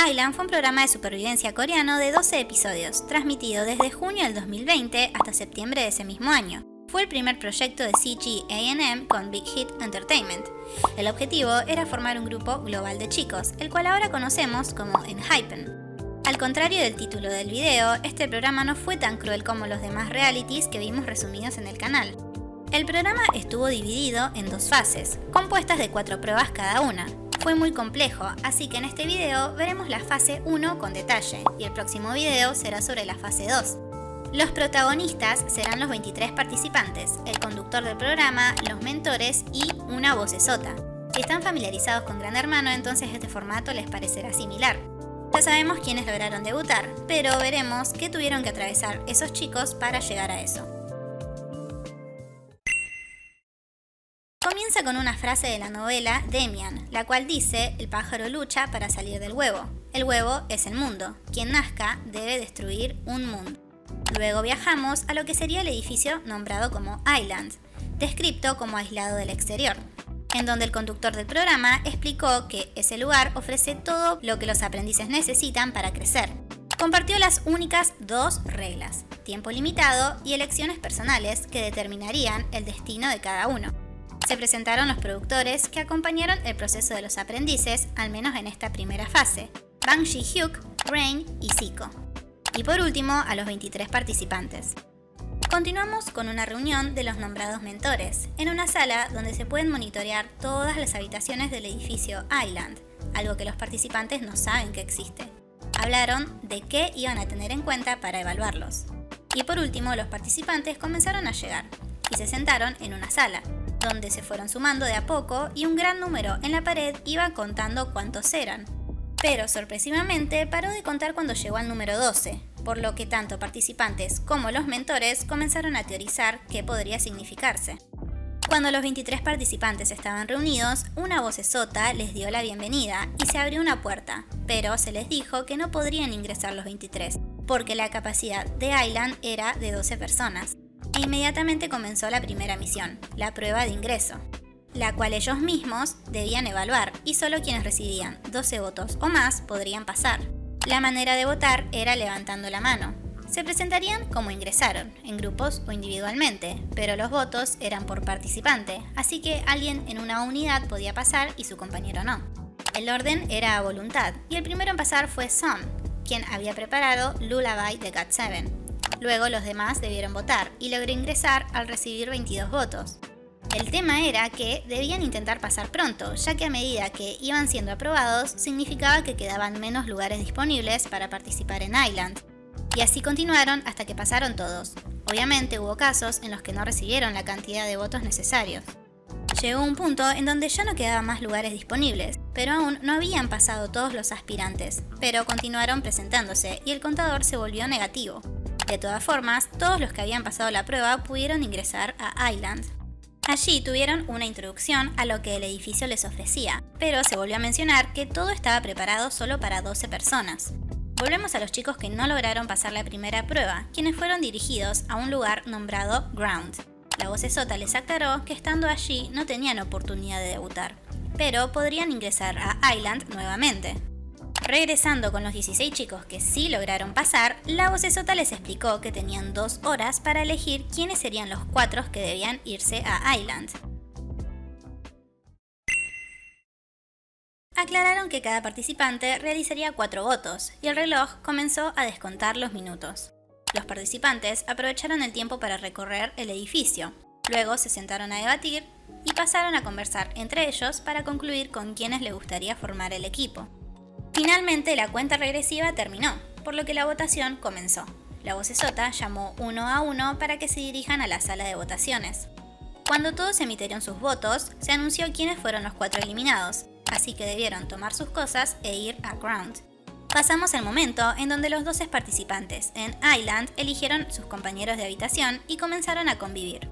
Island fue un programa de supervivencia coreano de 12 episodios, transmitido desde junio del 2020 hasta septiembre de ese mismo año. Fue el primer proyecto de CG A&M con Big Hit Entertainment. El objetivo era formar un grupo global de chicos, el cual ahora conocemos como ENHYPEN. Al contrario del título del video, este programa no fue tan cruel como los demás realities que vimos resumidos en el canal. El programa estuvo dividido en 2 fases, compuestas de 4 pruebas cada una. Fue muy complejo, así que en este video veremos la fase 1 con detalle, y el próximo video será sobre la fase 2. Los protagonistas serán los 23 participantes, el conductor del programa, los mentores y una vocesota. Si están familiarizados con Gran Hermano, entonces este formato les parecerá similar. Ya sabemos quiénes lograron debutar, pero veremos qué tuvieron que atravesar esos chicos para llegar a eso. Comienza con una frase de la novela Demian, la cual dice: el pájaro lucha para salir del huevo. El huevo es el mundo. Quien nazca debe destruir un mundo. Luego viajamos a lo que sería el edificio nombrado como Island, descrito como aislado del exterior, en donde el conductor del programa explicó que ese lugar ofrece todo lo que los aprendices necesitan para crecer. Compartió las únicas 2 reglas: tiempo limitado y elecciones personales que determinarían el destino de cada uno. Se presentaron los productores que acompañaron el proceso de los aprendices, al menos en esta primera fase: Bang Ji-hyuk, Rain y Zico. Y por último, a los 23 participantes. Continuamos con una reunión de los nombrados mentores, en una sala donde se pueden monitorear todas las habitaciones del edificio Island, algo que los participantes no saben que existe. Hablaron de qué iban a tener en cuenta para evaluarlos. Y por último, los participantes comenzaron a llegar y se sentaron en una sala, donde se fueron sumando de a poco y un gran número en la pared iba contando cuántos eran. Pero sorpresivamente paró de contar cuando llegó al número 12, por lo que tanto participantes como los mentores comenzaron a teorizar qué podría significarse. Cuando los 23 participantes estaban reunidos, una vocesota les dio la bienvenida y se abrió una puerta, pero se les dijo que no podrían ingresar los 23, porque la capacidad de Island era de 12 personas. E inmediatamente comenzó la primera misión, la prueba de ingreso, la cual ellos mismos debían evaluar, y solo quienes recibían 12 votos o más podrían pasar. La manera de votar era levantando la mano. Se presentarían como ingresaron, en grupos o individualmente, pero los votos eran por participante, así que alguien en una unidad podía pasar y su compañero no. El orden era a voluntad, y el primero en pasar fue Son, quien había preparado Lullaby de GOT7. Luego los demás debieron votar, y logró ingresar al recibir 22 votos. El tema era que debían intentar pasar pronto, ya que a medida que iban siendo aprobados, significaba que quedaban menos lugares disponibles para participar en Island. Y así continuaron hasta que pasaron todos. Obviamente hubo casos en los que no recibieron la cantidad de votos necesarios. Llegó un punto en donde ya no quedaban más lugares disponibles, pero aún no habían pasado todos los aspirantes, pero continuaron presentándose y el contador se volvió negativo. De todas formas, todos los que habían pasado la prueba pudieron ingresar a Island. Allí tuvieron una introducción a lo que el edificio les ofrecía, pero se volvió a mencionar que todo estaba preparado solo para 12 personas. Volvemos a los chicos que no lograron pasar la primera prueba, quienes fueron dirigidos a un lugar nombrado Ground. La vocesota les aclaró que estando allí no tenían oportunidad de debutar, pero podrían ingresar a Island nuevamente. Regresando con los 16 chicos que sí lograron pasar, la vocesota les explicó que tenían 2 horas para elegir quiénes serían los 4 que debían irse a Island. Aclararon que cada participante realizaría 4 votos y el reloj comenzó a descontar los minutos. Los participantes aprovecharon el tiempo para recorrer el edificio, luego se sentaron a debatir y pasaron a conversar entre ellos para concluir con quiénes les gustaría formar el equipo. Finalmente la cuenta regresiva terminó, por lo que la votación comenzó. La vocesota llamó uno a uno para que se dirijan a la sala de votaciones. Cuando todos emitieron sus votos, se anunció quiénes fueron los 4 eliminados, así que debieron tomar sus cosas e ir a Ground. Pasamos al momento en donde los 12 participantes en Island eligieron sus compañeros de habitación y comenzaron a convivir.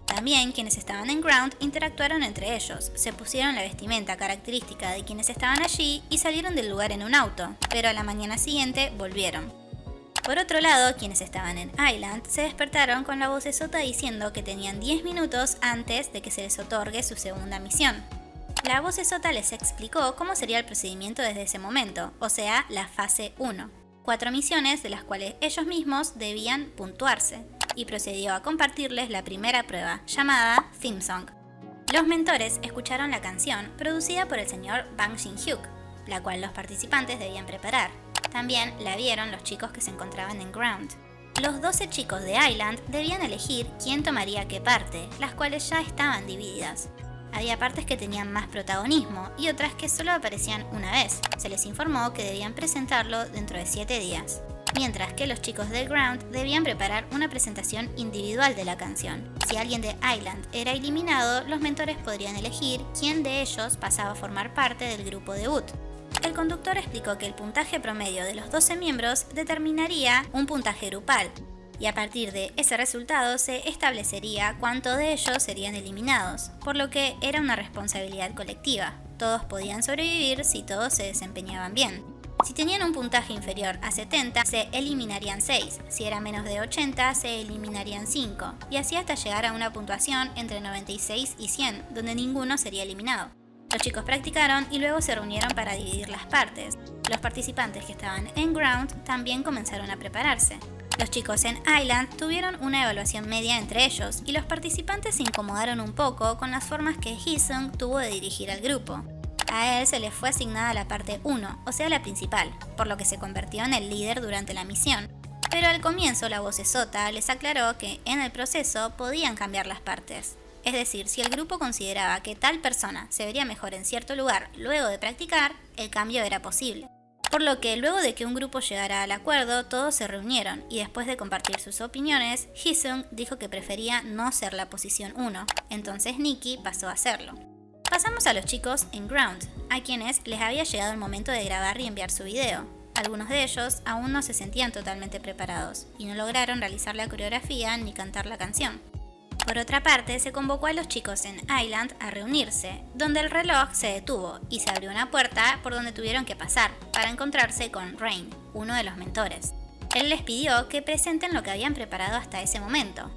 También quienes estaban en Ground interactuaron entre ellos, se pusieron la vestimenta característica de quienes estaban allí y salieron del lugar en un auto, pero a la mañana siguiente volvieron. Por otro lado, quienes estaban en Island se despertaron con la vocesota diciendo que tenían 10 minutos antes de que se les otorgue su segunda misión. La vocesota les explicó cómo sería el procedimiento desde ese momento, o sea, la fase 1. 4 misiones de las cuales ellos mismos debían puntuarse, y procedió a compartirles la primera prueba, llamada Theme Song. Los mentores escucharon la canción producida por el señor Bang Shin-hyuk, la cual los participantes debían preparar. También la vieron los chicos que se encontraban en Ground. Los 12 chicos de Island debían elegir quién tomaría qué parte, las cuales ya estaban divididas. Había partes que tenían más protagonismo y otras que solo aparecían una vez. Se les informó que debían presentarlo dentro de 7 días. Mientras que los chicos de Ground debían preparar una presentación individual de la canción. Si alguien de Island era eliminado, los mentores podrían elegir quién de ellos pasaba a formar parte del grupo debut. El conductor explicó que el puntaje promedio de los 12 miembros determinaría un puntaje grupal, y a partir de ese resultado se establecería cuántos de ellos serían eliminados, por lo que era una responsabilidad colectiva. Todos podían sobrevivir si todos se desempeñaban bien. Si tenían un puntaje inferior a 70, se eliminarían 6, si era menos de 80, se eliminarían 5, y así hasta llegar a una puntuación entre 96 y 100, donde ninguno sería eliminado. Los chicos practicaron y luego se reunieron para dividir las partes. Los participantes que estaban en Ground también comenzaron a prepararse. Los chicos en Island tuvieron una evaluación media entre ellos y los participantes se incomodaron un poco con las formas que Hee-sung tuvo de dirigir al grupo. A él se le fue asignada la parte 1, o sea la principal, por lo que se convirtió en el líder durante la misión. Pero al comienzo la vocesota les aclaró que en el proceso podían cambiar las partes. Es decir, si el grupo consideraba que tal persona se vería mejor en cierto lugar luego de practicar, el cambio era posible. Por lo que luego de que un grupo llegara al acuerdo, todos se reunieron y después de compartir sus opiniones, Hee-sung dijo que prefería no ser la posición 1, entonces Nikki pasó a hacerlo. Pasamos a los chicos en Ground, a quienes les había llegado el momento de grabar y enviar su video. Algunos de ellos aún no se sentían totalmente preparados y no lograron realizar la coreografía ni cantar la canción. Por otra parte, se convocó a los chicos en Island a reunirse, donde el reloj se detuvo y se abrió una puerta por donde tuvieron que pasar para encontrarse con Rain, uno de los mentores. Él les pidió que presenten lo que habían preparado hasta ese momento.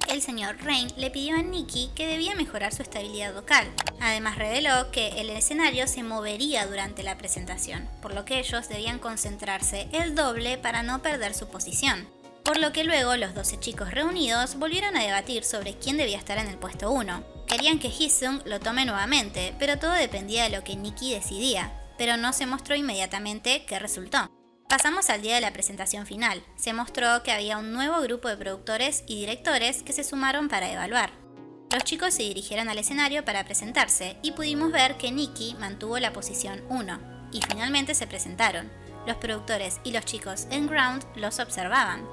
El señor Rain le pidió a Nikki que debía mejorar su estabilidad vocal. Además reveló que el escenario se movería durante la presentación, por lo que ellos debían concentrarse el doble para no perder su posición. Por lo que luego los 12 chicos reunidos volvieron a debatir sobre quién debía estar en el puesto 1. Querían que Hee-sung lo tome nuevamente, pero todo dependía de lo que Nikki decidía, pero no se mostró inmediatamente qué resultó. Pasamos al día de la presentación final. Se mostró que había un nuevo grupo de productores y directores que se sumaron para evaluar. Los chicos se dirigieron al escenario para presentarse y pudimos ver que Nikki mantuvo la posición 1 y finalmente se presentaron. Los productores y los chicos en Ground los observaban.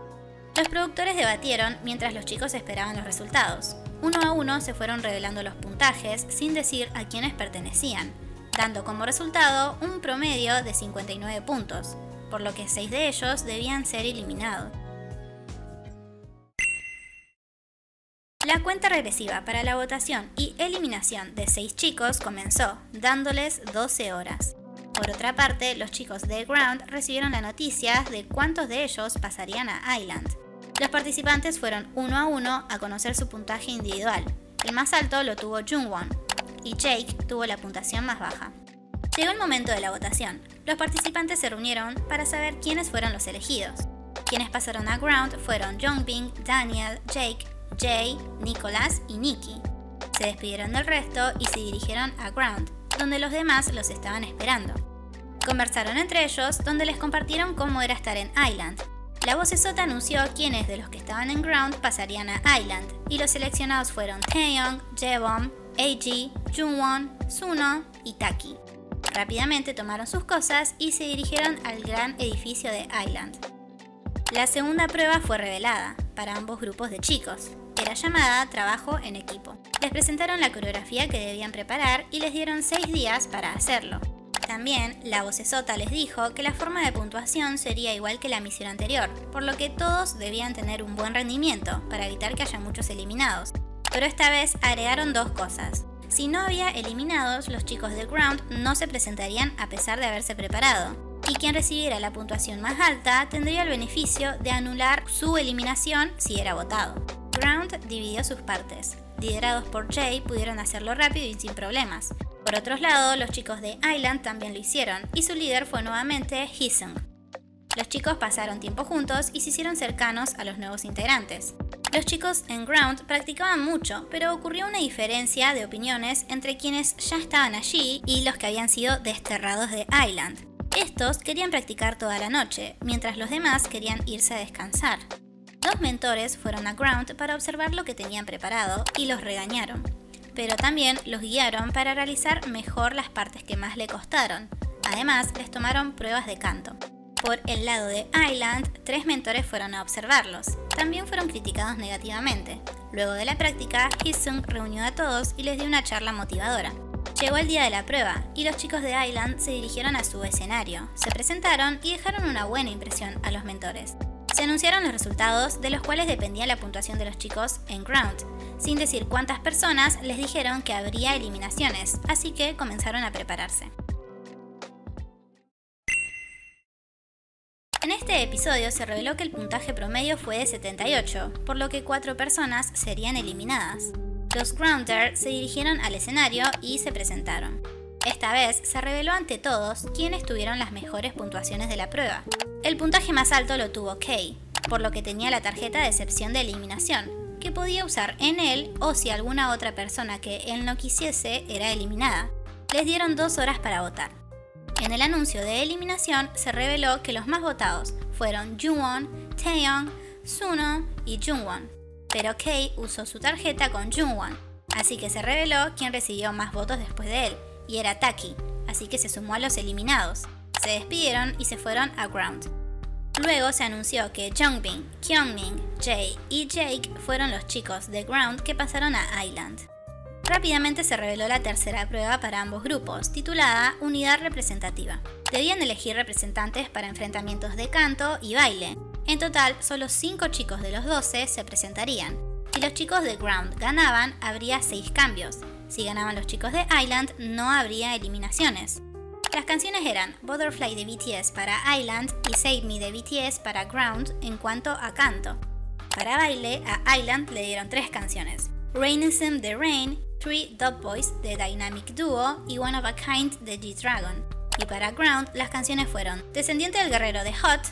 Los productores debatieron mientras los chicos esperaban los resultados. Uno a uno se fueron revelando los puntajes sin decir a quiénes pertenecían, dando como resultado un promedio de 59 puntos, por lo que 6 de ellos debían ser eliminados. La cuenta regresiva para la votación y eliminación de 6 chicos comenzó, dándoles 12 horas. Por otra parte, los chicos de Ground recibieron la noticia de cuántos de ellos pasarían a Island. Los participantes fueron uno a uno a conocer su puntaje individual. El más alto lo tuvo Jungwon y Jake tuvo la puntuación más baja. Llegó el momento de la votación. Los participantes se reunieron para saber quiénes fueron los elegidos. Quienes pasaron a Ground fueron Jongbin, Daniel, Jake, Jay, Nicholas y Nikki. Se despidieron del resto y se dirigieron a Ground, donde los demás los estaban esperando. Conversaron entre ellos, donde les compartieron cómo era estar en Island. La vocesota anunció quiénes de los que estaban en Ground pasarían a Island, y los seleccionados fueron Taeyong, Jaebom, AG, Jungwon, Suno y Taki. Rápidamente tomaron sus cosas y se dirigieron al gran edificio de Island. La segunda prueba fue revelada para ambos grupos de chicos. Era llamada trabajo en equipo. Les presentaron la coreografía que debían preparar y les dieron 6 días para hacerlo. También, la vocesota les dijo que la forma de puntuación sería igual que la misión anterior, por lo que todos debían tener un buen rendimiento para evitar que haya muchos eliminados. Pero esta vez agregaron 2 cosas. Si no había eliminados, los chicos de Ground no se presentarían a pesar de haberse preparado. Y quien recibiera la puntuación más alta tendría el beneficio de anular su eliminación si era votado. Ground dividió sus partes. Liderados por Jay, pudieron hacerlo rápido y sin problemas. Por otro lado, los chicos de Island también lo hicieron, y su líder fue nuevamente Heesung. Los chicos pasaron tiempo juntos y se hicieron cercanos a los nuevos integrantes. Los chicos en Ground practicaban mucho, pero ocurrió una diferencia de opiniones entre quienes ya estaban allí y los que habían sido desterrados de Island. Estos querían practicar toda la noche, mientras los demás querían irse a descansar. Dos mentores fueron a Ground para observar lo que tenían preparado y los regañaron, pero también los guiaron para realizar mejor las partes que más le costaron. Además, les tomaron pruebas de canto. Por el lado de Island, 3 mentores fueron a observarlos. También fueron criticados negativamente. Luego de la práctica, Heesung reunió a todos y les dio una charla motivadora. Llegó el día de la prueba y los chicos de Island se dirigieron a su escenario, se presentaron y dejaron una buena impresión a los mentores. Se anunciaron los resultados, de los cuales dependía la puntuación de los chicos en Ground. Sin decir cuántas personas, les dijeron que habría eliminaciones, así que comenzaron a prepararse. En este episodio se reveló que el puntaje promedio fue de 78, por lo que 4 personas serían eliminadas. Los Grounders se dirigieron al escenario y se presentaron. Esta vez se reveló ante todos quiénes tuvieron las mejores puntuaciones de la prueba. El puntaje más alto lo tuvo Kei, por lo que tenía la tarjeta de excepción de eliminación, que podía usar en él o si alguna otra persona que él no quisiese era eliminada. Les dieron 2 horas para votar. En el anuncio de eliminación se reveló que los más votados fueron Jungwon, Taeyong, Suno y Jungwon, pero Kei usó su tarjeta con Jungwon, así que se reveló quién recibió más votos después de él, y era Taki, así que se sumó a los eliminados. Se despidieron y se fueron a Ground. Luego se anunció que Jongbin, Kyungmin, Jae y Jake fueron los chicos de Ground que pasaron a Island. Rápidamente se reveló la tercera prueba para ambos grupos, titulada Unidad Representativa. Debían elegir representantes para enfrentamientos de canto y baile. En total, solo 5 chicos de los 12 se presentarían. Si los chicos de Ground ganaban, habría 6 cambios. Si ganaban los chicos de Island, no habría eliminaciones. Las canciones eran Butterfly de BTS para Island y Save Me de BTS para Ground en cuanto a canto. Para baile, a Island le dieron 3 canciones: Rainism de Rain, 3 Dub Boys de Dynamic Duo y One of a Kind de G-Dragon. Y para Ground, las canciones fueron Descendiente del Guerrero de Hot,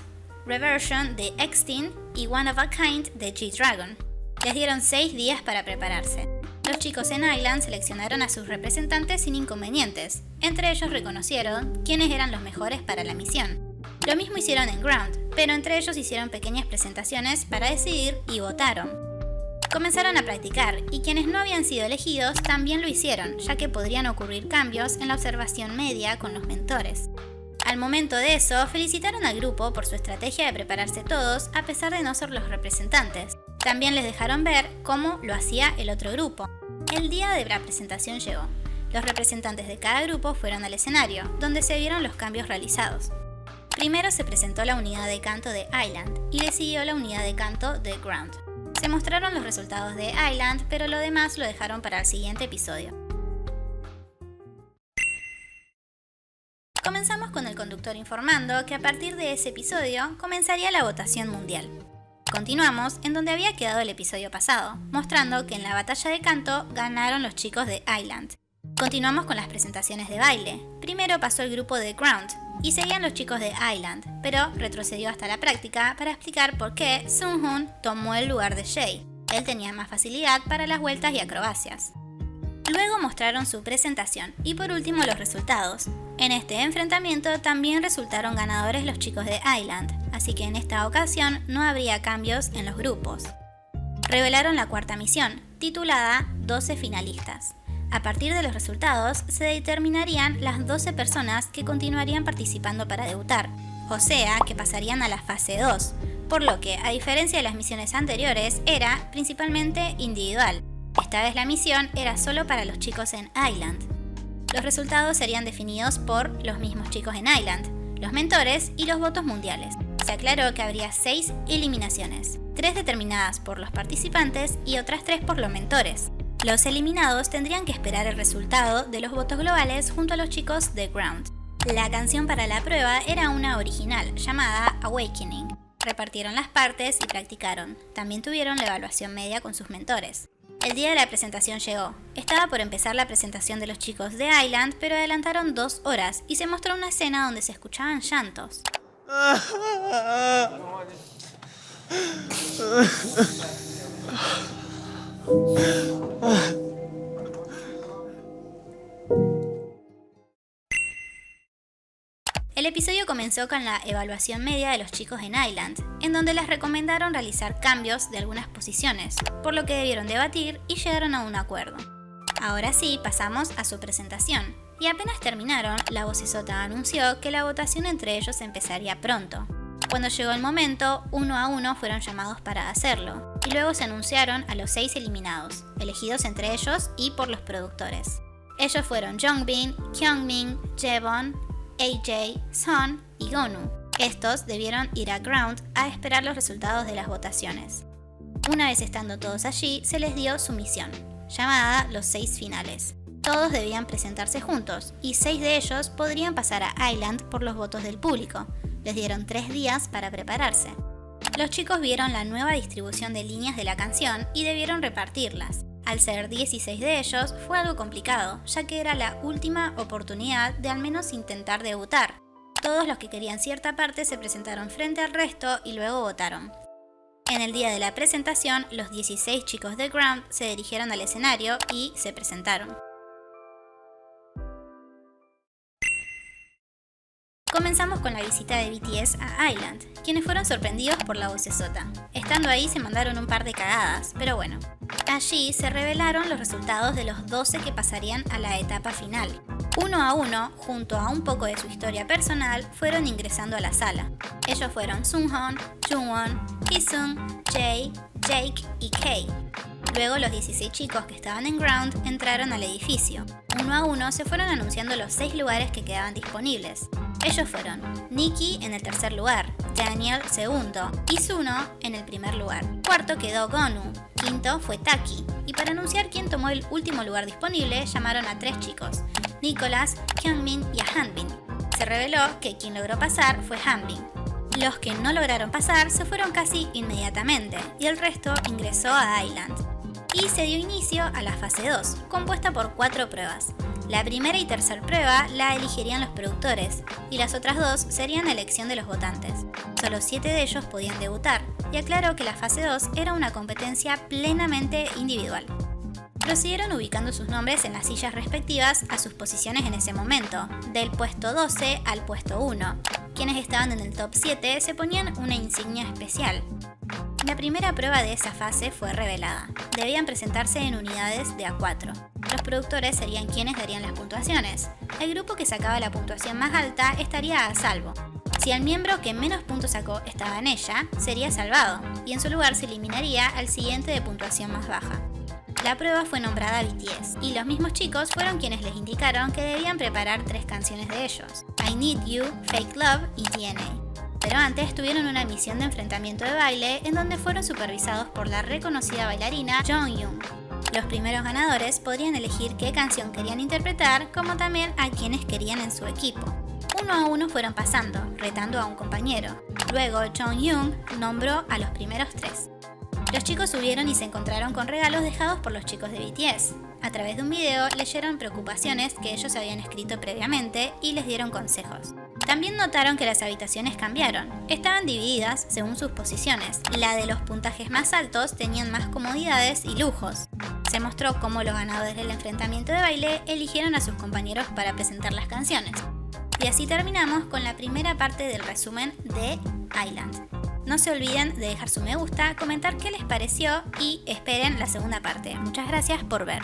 Reversion de X-Teen y One of a Kind de G-Dragon. Les dieron 6 días para prepararse. Los chicos en Island seleccionaron a sus representantes sin inconvenientes. Entre ellos reconocieron quiénes eran los mejores para la misión. Lo mismo hicieron en Ground, pero entre ellos hicieron pequeñas presentaciones para decidir y votaron. Comenzaron a practicar y quienes no habían sido elegidos también lo hicieron, ya que podrían ocurrir cambios en la observación media con los mentores. Al momento de eso, felicitaron al grupo por su estrategia de prepararse todos a pesar de no ser los representantes. También les dejaron ver cómo lo hacía el otro grupo. El día de la presentación llegó. Los representantes de cada grupo fueron al escenario, donde se vieron los cambios realizados. Primero se presentó la unidad de canto de Island y le siguió la unidad de canto de Ground. Se mostraron los resultados de Island, pero lo demás lo dejaron para el siguiente episodio. Comenzamos con el conductor informando que a partir de ese episodio comenzaría la votación mundial. Continuamos en donde había quedado el episodio pasado, mostrando que en la batalla de canto ganaron los chicos de Island. Continuamos con las presentaciones de baile. Primero pasó el grupo de Ground y seguían los chicos de Island, pero retrocedió hasta la práctica para explicar por qué Sunghoon tomó el lugar de Jae. Él tenía más facilidad para las vueltas y acrobacias. Luego mostraron su presentación y por último los resultados. En este enfrentamiento también resultaron ganadores los chicos de Island, así que en esta ocasión no habría cambios en los grupos. Revelaron la cuarta misión, titulada 12 finalistas. A partir de los resultados se determinarían las 12 personas que continuarían participando para debutar, o sea que pasarían a la fase 2, por lo que, a diferencia de las misiones anteriores, era principalmente individual. Esta vez la misión era solo para los chicos en Island. Los resultados serían definidos por los mismos chicos en Island, los mentores y los votos mundiales. Se aclaró que habría 6 eliminaciones, 3 determinadas por los participantes y otras 3 por los mentores. Los eliminados tendrían que esperar el resultado de los votos globales junto a los chicos de Ground. La canción para la prueba era una original llamada Awakening. Repartieron las partes y practicaron. También tuvieron la evaluación media con sus mentores. El día de la presentación llegó. Estaba por empezar la presentación de los chicos de Island, pero adelantaron 2 horas y se mostró una escena donde se escuchaban llantos. El episodio comenzó con la evaluación media de los chicos en Island, en donde les recomendaron realizar cambios de algunas posiciones, por lo que debieron debatir y llegaron a un acuerdo. Ahora sí, pasamos a su presentación, y apenas terminaron, la vocesota anunció que la votación entre ellos empezaría pronto. Cuando llegó el momento, 1 a 1 fueron llamados para hacerlo, y luego se anunciaron a los 6 eliminados, elegidos entre ellos y por los productores. Ellos fueron Jongbin, Kyungmin, Jaewon, AJ, Son y Gonu. Estos debieron ir a Ground a esperar los resultados de las votaciones. Una vez estando todos allí, se les dio su misión, llamada los 6 finales. Todos debían presentarse juntos, y 6 de ellos podrían pasar a Island por los votos del público. Les dieron 3 días para prepararse. Los chicos vieron la nueva distribución de líneas de la canción y debieron repartirlas. Al ser 16 de ellos, fue algo complicado, ya que era la última oportunidad de al menos intentar debutar. Todos los que querían cierta parte se presentaron frente al resto y luego votaron. En el día de la presentación, los 16 chicos de Ground se dirigieron al escenario y se presentaron. Comenzamos con la visita de BTS a Island, quienes fueron sorprendidos por la vocesota. Estando ahí se mandaron un par de cagadas, pero bueno. Allí se revelaron los resultados de los 12 que pasarían a la etapa final. 1 a 1, junto a un poco de su historia personal, fueron ingresando a la sala. Ellos fueron Sunghon, Jungwon, Jisung, Jae, Jake y Kay. Luego los 16 chicos que estaban en Ground entraron al edificio. 1 a 1 se fueron anunciando los 6 lugares que quedaban disponibles. Ellos fueron Nikki en el tercer lugar, Daniel segundo y Suno en el primer lugar. Cuarto quedó Gonu, quinto fue Taki. Y para anunciar quién tomó el último lugar disponible, llamaron a 3 chicos, Nicholas, Kyungmin y a Hanbin. Se reveló que quien logró pasar fue Hanbin. Los que no lograron pasar se fueron casi inmediatamente y el resto ingresó a Island. Y se dio inicio a la fase 2, compuesta por 4 pruebas. La primera y tercera prueba la elegirían los productores, y las otras 2 serían elección de los votantes. Solo 7 de ellos podían debutar, y aclaró que la fase 2 era una competencia plenamente individual. Prosiguieron ubicando sus nombres en las sillas respectivas a sus posiciones en ese momento, del puesto 12 al puesto 1. Quienes estaban en el top 7 se ponían una insignia especial. La primera prueba de esa fase fue revelada. Debían presentarse en unidades de A4. Los productores serían quienes darían las puntuaciones. El grupo que sacaba la puntuación más alta estaría a salvo. Si el miembro que menos puntos sacó estaba en ella, sería salvado, y en su lugar se eliminaría al siguiente de puntuación más baja. La prueba fue nombrada BTS, y los mismos chicos fueron quienes les indicaron que debían preparar 3 canciones de ellos: I Need You, Fake Love y DNA. Pero antes tuvieron una misión de enfrentamiento de baile en donde fueron supervisados por la reconocida bailarina Jonghyun. Los primeros ganadores podrían elegir qué canción querían interpretar, como también a quienes querían en su equipo. 1 a 1 fueron pasando, retando a un compañero. Luego Jonghyun nombró a los primeros 3. Los chicos subieron y se encontraron con regalos dejados por los chicos de BTS. A través de un video leyeron preocupaciones que ellos habían escrito previamente y les dieron consejos. También notaron que las habitaciones cambiaron. Estaban divididas según sus posiciones. La de los puntajes más altos tenían más comodidades y lujos. Se mostró cómo los ganadores del enfrentamiento de baile eligieron a sus compañeros para presentar las canciones. Y así terminamos con la primera parte del resumen de Island. No se olviden de dejar su me gusta, comentar qué les pareció y esperen la segunda parte. Muchas gracias por ver.